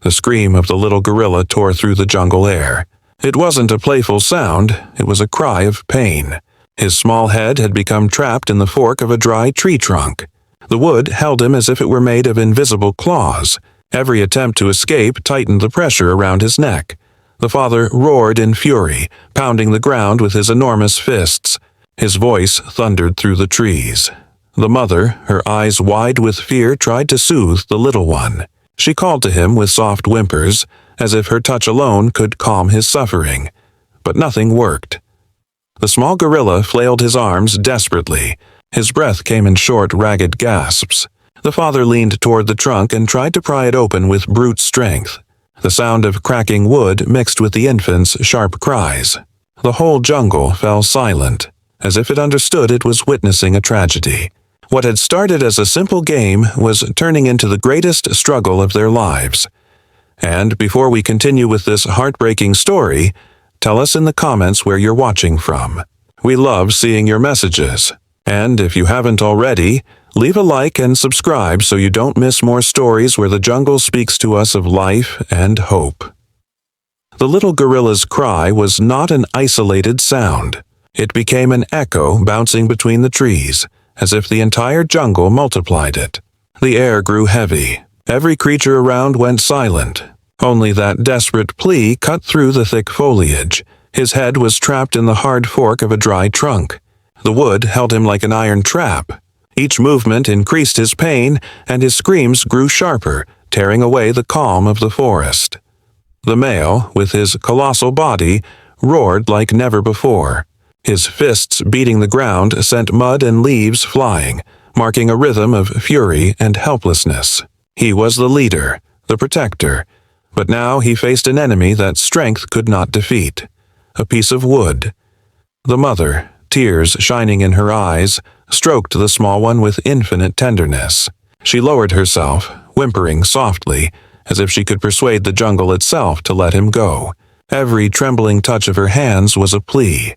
The scream of the little gorilla tore through the jungle air. It wasn't a playful sound, it was a cry of pain. His small head had become trapped in the fork of a dry tree trunk. The wood held him as if it were made of invisible claws. Every attempt to escape tightened the pressure around his neck. The father roared in fury, pounding the ground with his enormous fists. His voice thundered through the trees. The mother, her eyes wide with fear, tried to soothe the little one. She called to him with soft whimpers, as if her touch alone could calm his suffering. But nothing worked. The small gorilla flailed his arms desperately. His breath came in short, ragged gasps. The father leaned toward the trunk and tried to pry it open with brute strength. The sound of cracking wood mixed with the infant's sharp cries. The whole jungle fell silent, as if it understood it was witnessing a tragedy. What had started as a simple game was turning into the greatest struggle of their lives. And before we continue with this heartbreaking story, tell us in the comments where you're watching from. We love seeing your messages. And if you haven't already, leave a like and subscribe so you don't miss more stories where the jungle speaks to us of life and hope. The little gorilla's cry was not an isolated sound. It became an echo bouncing between the trees, as if the entire jungle multiplied it. The air grew heavy. Every creature around went silent. Only that desperate plea cut through the thick foliage. His head was trapped in the hard fork of a dry trunk. The wood held him like an iron trap. Each movement increased his pain, and his screams grew sharper, tearing away the calm of the forest. The male, with his colossal body, roared like never before. His fists beating the ground sent mud and leaves flying, marking a rhythm of fury and helplessness. He was the leader, the protector, but now he faced an enemy that strength could not defeat. A piece of wood. The mother, tears shining in her eyes, stroked the small one with infinite tenderness. She lowered herself, whimpering softly, as if she could persuade the jungle itself to let him go. Every trembling touch of her hands was a plea.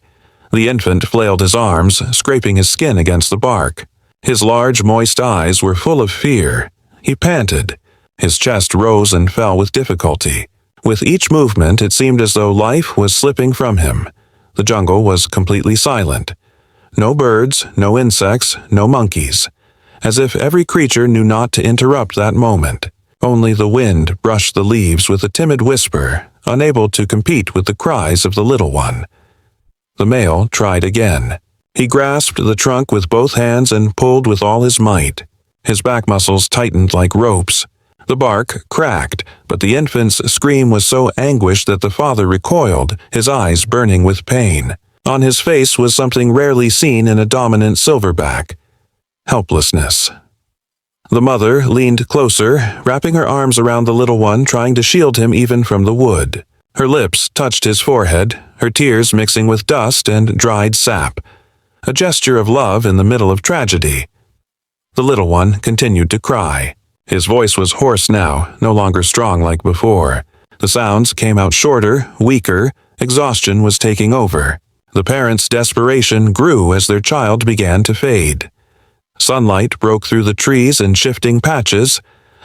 The infant flailed his arms, scraping his skin against the bark. His large, moist eyes were full of fear. He panted. His chest rose and fell with difficulty. With each movement, it seemed as though life was slipping from him. The jungle was completely silent. No birds, no insects, no monkeys. As if every creature knew not to interrupt that moment. Only the wind brushed the leaves with a timid whisper, unable to compete with the cries of the little one. The male tried again. He grasped the trunk with both hands and pulled with all his might. His back muscles tightened like ropes. The bark cracked, but the infant's scream was so anguished that the father recoiled, his eyes burning with pain. On his face was something rarely seen in a dominant silverback: helplessness. The mother leaned closer, wrapping her arms around the little one, trying to shield him even from the wood. Her lips touched his forehead, her tears mixing with dust and dried sap. A gesture of love in the middle of tragedy. The little one continued to cry. His voice was hoarse now, no longer strong like before. The sounds came out shorter, weaker. Exhaustion was taking over. The parents' desperation grew as their child began to fade. Sunlight broke through the trees in shifting patches,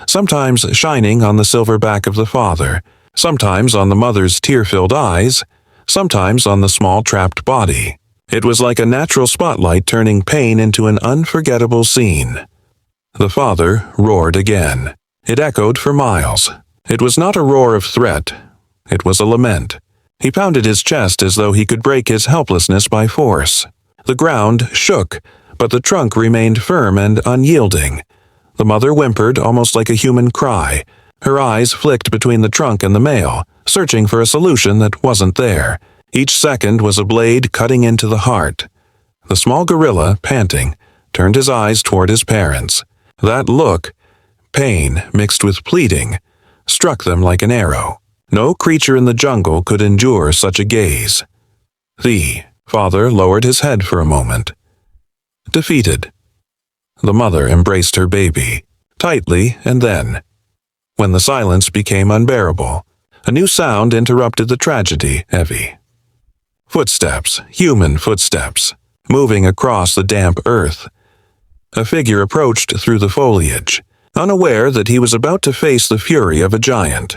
sometimes shining on the silver back of the father, sometimes on the mother's tear-filled eyes, sometimes on the small trapped body. It was like a natural spotlight turning pain into an unforgettable scene. The father roared again. It echoed for miles. It was not a roar of threat. It was a lament. He pounded his chest as though he could break his helplessness by force. The ground shook, but the trunk remained firm and unyielding. The mother whimpered almost like a human cry. Her eyes flicked between the trunk and the male, searching for a solution that wasn't there. Each second was a blade cutting into the heart. The small gorilla, panting, turned his eyes toward his parents. That look, pain mixed with pleading, struck them like an arrow. No creature in the jungle could endure such a gaze. The father lowered his head for a moment. Defeated. The mother embraced her baby, tightly, and then, when the silence became unbearable, a new sound interrupted the tragedy, heavy. Footsteps, human footsteps, moving across the damp earth. A figure approached through the foliage, unaware that he was about to face the fury of a giant.